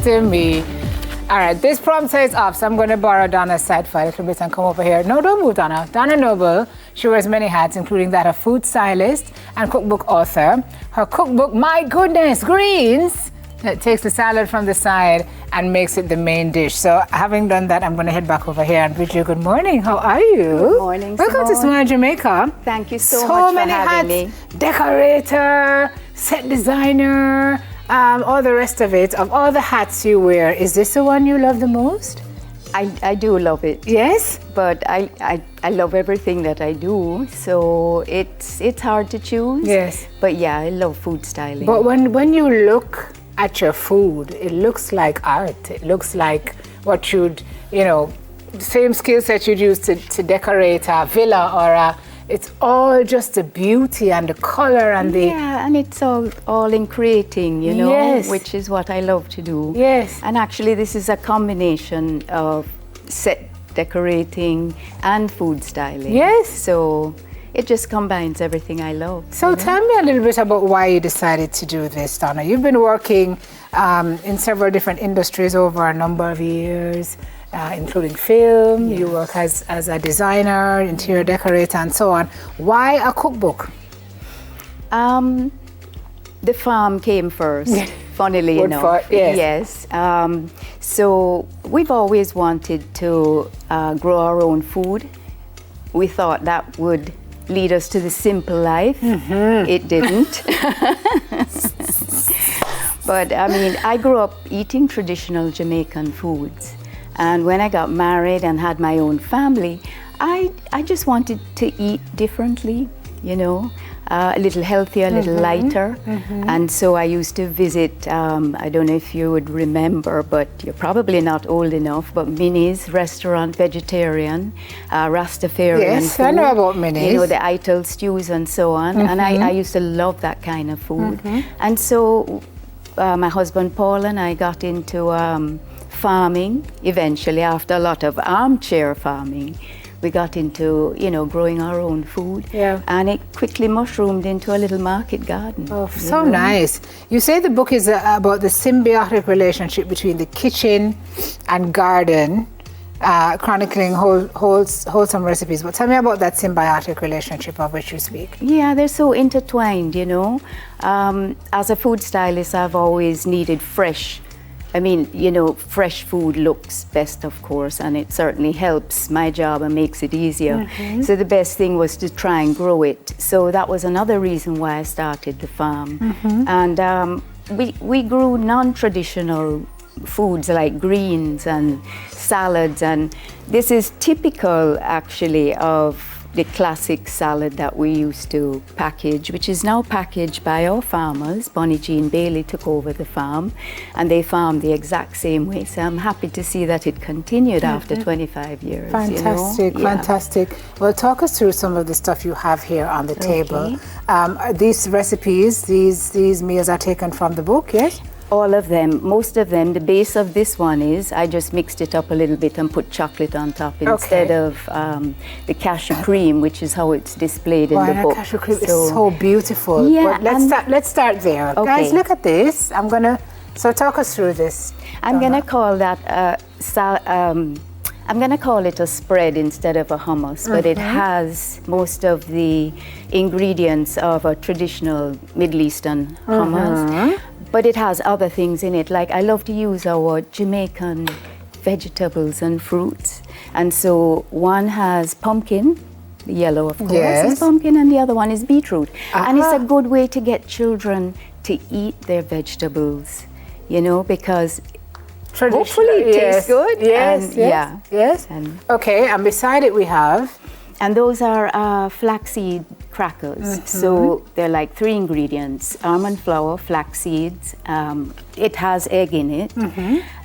to me. All right, this prompter is off, so I'm going to borrow Donna's side for a little bit and come over here. No, don't move, Donna. Donna Noble, she wears many hats, including that of food stylist and cookbook author. Her cookbook, my goodness, greens, it takes the salad from the side and makes it the main dish. So having done that, I'm going to head back over here and bid you good morning. How are you? Good morning, Welcome to Smile Jamaica. Thank you so much for having me. Decorator, set designer, all the rest of it. Of all the hats you wear, is this the one you love the most? I do love it. Yes? But I love everything that I do, so it's hard to choose. Yes. But yeah, I love food styling. But when you look at your food, it looks like art. It looks like what you'd, the same skill set you'd use to decorate a villa or it's all just the beauty and the color and the... Yeah, and it's all in creating, Yes. which is what I love to do. Yes. And actually this is a combination of set decorating and food styling. Yes. So it just combines everything I love. So tell me a little bit about why you decided to do this, Donna. You've been working in several different industries over a number of years, including film. Yes. You work as a designer, interior decorator, and so on. Why a cookbook? The farm came first, funnily enough. Yes. So we've always wanted to grow our own food. We thought that would lead us to the simple life. Mm-hmm. It didn't. But I mean, I grew up eating traditional Jamaican foods. And when I got married and had my own family, I just wanted to eat differently, a little healthier, a little lighter. Mm-hmm. And so I used to visit, I don't know if you would remember, but you're probably not old enough, but Minnie's restaurant, vegetarian, Rastafarian Yes, food. I know about Minnie's. The ital stews and so on. Mm-hmm. And I used to love that kind of food. Mm-hmm. And so my husband Paul and I got into farming eventually. After a lot of armchair farming, we got into growing our own food. Yeah. And it quickly mushroomed into a little market garden. Oh, so nice. You say the book is about the symbiotic relationship between the kitchen and garden, chronicling wholesome recipes. But tell me about that symbiotic relationship of which you speak. Yeah, they're so intertwined, As a food stylist, I've always needed fresh. Fresh food looks best, of course, and it certainly helps my job and makes it easier. Mm-hmm. So the best thing was to try and grow it. So that was another reason why I started the farm. Mm-hmm. And we grew non-traditional foods like greens and salads, and this is typical actually of the classic salad that we used to package, which is now packaged by our farmers. Bonnie Jean Bailey took over the farm and they farm the exact same way. So I'm happy to see that it continued after 25 years. Fantastic, fantastic. Well, talk us through some of the stuff you have here on the table. These recipes, these meals are taken from the book, yes? All of them, most of them. The base of this one is, I just mixed it up a little bit and put chocolate on top instead of the cashew cream, which is how it's displayed in the book. Cashew cream is so beautiful. Yeah, but let's start there. Okay. Guys, look at this. So talk us through this. I'm gonna call that I'm gonna call it a spread instead of a hummus, but it has most of the ingredients of a traditional Middle Eastern hummus. But it has other things in it, like I love to use our Jamaican vegetables and fruits. And so one has pumpkin, the yellow of course is pumpkin, and the other one is beetroot. And it's a good way to get children to eat their vegetables, because hopefully it tastes good. Yes. And okay, and beside it we have? And those are flaxseed crackers. Mm-hmm. So they're like 3 ingredients: almond flour, flax seeds. It has egg in it,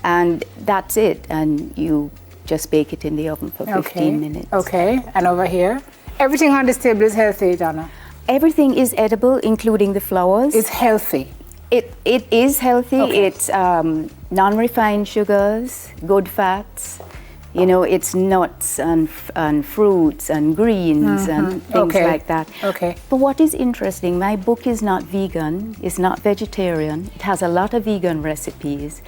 and that's it. And you just bake it in the oven for 15 minutes. Okay, and over here? Everything on this table is healthy, Donna? Everything is edible, including the flours. It's healthy? It is healthy. Okay. It's non-refined sugars, good fats. It's nuts and fruits and greens and things like that. Okay. But what is interesting, my book is not vegan, it's not vegetarian. It has a lot of vegan recipes,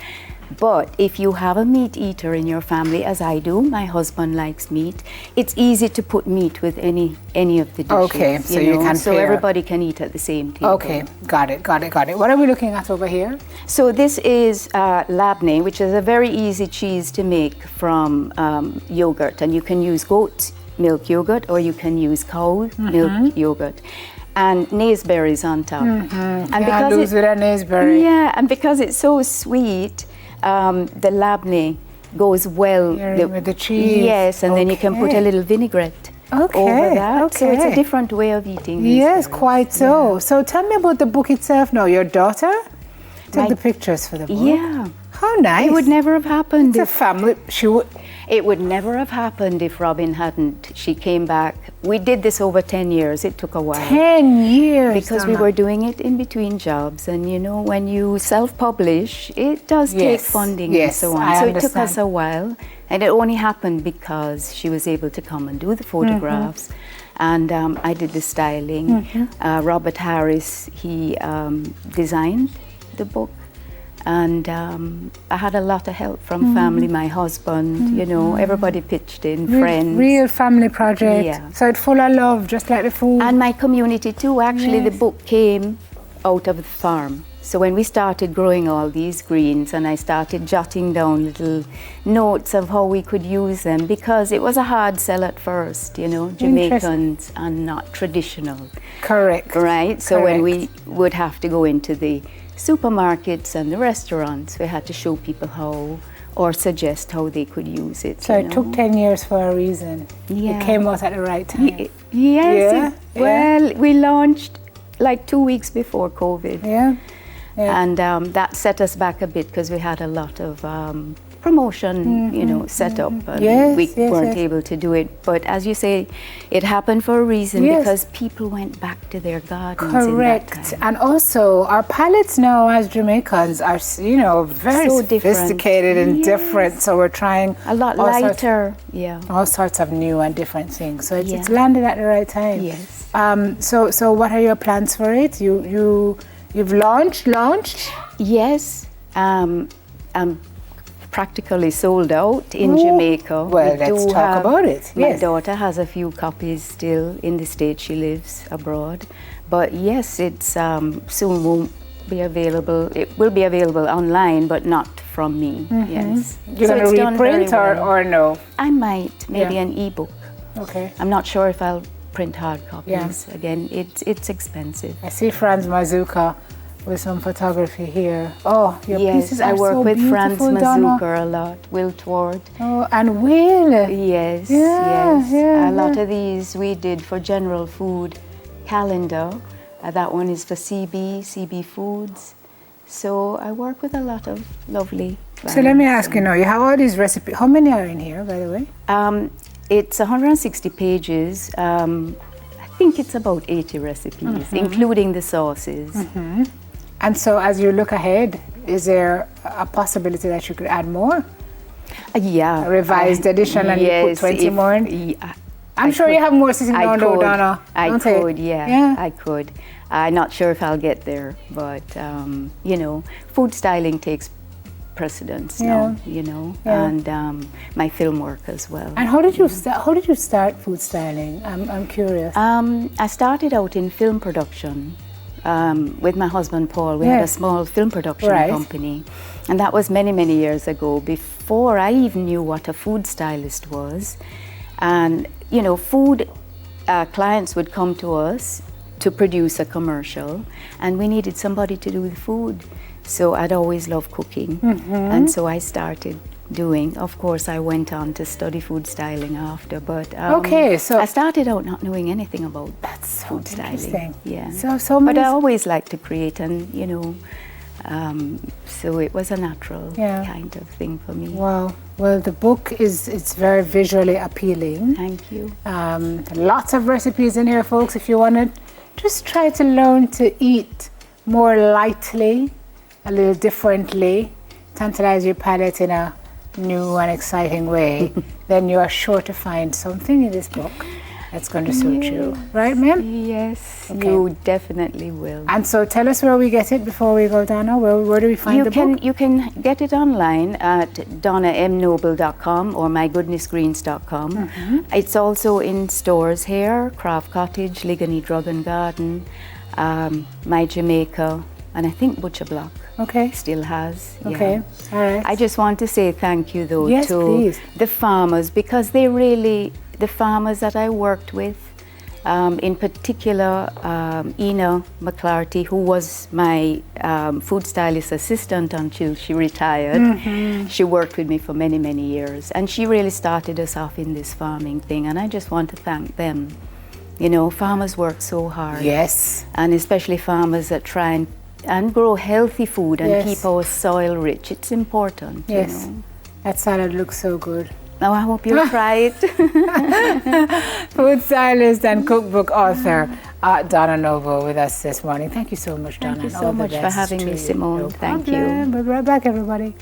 But if you have a meat eater in your family, as I do, my husband likes meat, it's easy to put meat with any of the dishes. Okay, so you can so pair. everybody can eat at the same table. Okay, got it. What are we looking at over here? So this is labneh, which is a very easy cheese to make from yogurt, and you can use goat milk yogurt or you can use cow milk yogurt. And naseberries on top. And because with a naseberry. Yeah, and because it's so sweet, the labneh goes well with the cheese. Yes, and then you can put a little vinaigrette over that. So it's a different way of eating. Yes, quite so. So tell me about the book itself now. Your daughter took the pictures for the book. Yeah. How nice. It would never have happened. It's a family. It would never have happened if Robin hadn't. She came back. We did this over 10 years. It took a while. 10 years. Because we were doing it in between jobs. And you know, when you self-publish, it does take funding and so on. So it took us a while. And it only happened because she was able to come and do the photographs. And I did the styling. Robert Harris, he designed the book. And I had a lot of help from family, my husband, you know, everybody pitched in, friends. Real family project. Yeah. So it's full of love, just like the food. And my community too. Actually, the book came out of the farm. So when we started growing all these greens and I started jotting down little notes of how we could use them, because it was a hard sell at first, you know, Jamaicans are not traditional. Correct. Right? So when we would have to go into the supermarkets and the restaurants, we had to show people how or suggest how they could use it. So it took 10 years for a reason. Yeah. It came out at the right time. Yes. Well, we launched like 2 weeks before COVID. Yeah. And that set us back a bit because we had a lot of promotion, you know, set up. And we weren't able to do it. But as you say, it happened for a reason because people went back to their gardens. Correct. In that time. And also, our palates now as Jamaicans are, you know, very sophisticated and different. So we're trying a lot lighter. All sorts of new and different things. So it's landed at the right time. Yes. So what are your plans for it? You've launched? Yes. I'm practically sold out in Jamaica. Well, let's talk about it. My daughter has a few copies still in the States. She lives abroad. But yes, it's soon won't be available. It will be available online, but not from me. Yes. You're going to reprint or no? I might, maybe an ebook. Okay. I'm not sure if I'll print hard copies. Again, it's expensive. I see Franz Mazuka with some photography here. Oh, your pieces are I work so with Franz beautiful, Mazuka Donna. a lot. Will Tward. Oh, and Will. Yes, a lot of these we did for General Food calendar. That one is for CB Foods. So I work with a lot of lovely clients. So let me ask you now, you have all these recipes. How many are in here, by the way? It's 160 pages. I think it's about 80 recipes, including the sauces. And so as you look ahead, is there a possibility that you could add more? A revised edition and you put 20 more in? I'm sure you have more sitting down though, Donna. I could, I could. I'm not sure if I'll get there, but you know, food styling takes precedence now, you know, and my film work as well. And how did you start food styling? I'm curious. I started out in film production with my husband Paul. We had a small film production company, and that was many years ago, before I even knew what a food stylist was. And you know, food clients would come to us to produce a commercial, and we needed somebody to do the food. So I'd always loved cooking, and so I started doing. Of course, I went on to study food styling after, but so I started out not knowing anything about food styling. So but I always liked to create, and you know, so it was a natural kind of thing for me. Wow. Well, the book it's very visually appealing. Thank you. Lots of recipes in here, folks. If you want to just try to learn to eat more lightly, a little differently, tantalize your palate in a new and exciting way, then you are sure to find something in this book. that's going to suit you. Right, ma'am? Yes, Okay. you definitely will. And so tell us where we get it before we go, Donna. Where do we find the book? You can get it online at donnamnoble.com or mygoodnessgreens.com. It's also in stores here, Craft Cottage, Ligony Drug and Garden, My Jamaica, and I think Butcher Block. Okay. Still has. Okay. Yeah. All right. I just want to say thank you though Yes, to please. the farmers, because they really, the farmers that I worked with, in particular Ina McClarty, who was my food stylist assistant until she retired. She worked with me for many, many years, and she really started us off in this farming thing, and I just want to thank them. You know, farmers work so hard. Yes. And especially farmers that try and grow healthy food and Yes. keep our soil rich. It's important. Yes. You know. That salad looks so good. Now I hope you'll try it. Food stylist and cookbook author Donna Noble with us this morning. Thank you so much, Donna. Thank you and so all the much for best having to me, you. Simone. No Thank you. problem. We'll be right back, everybody.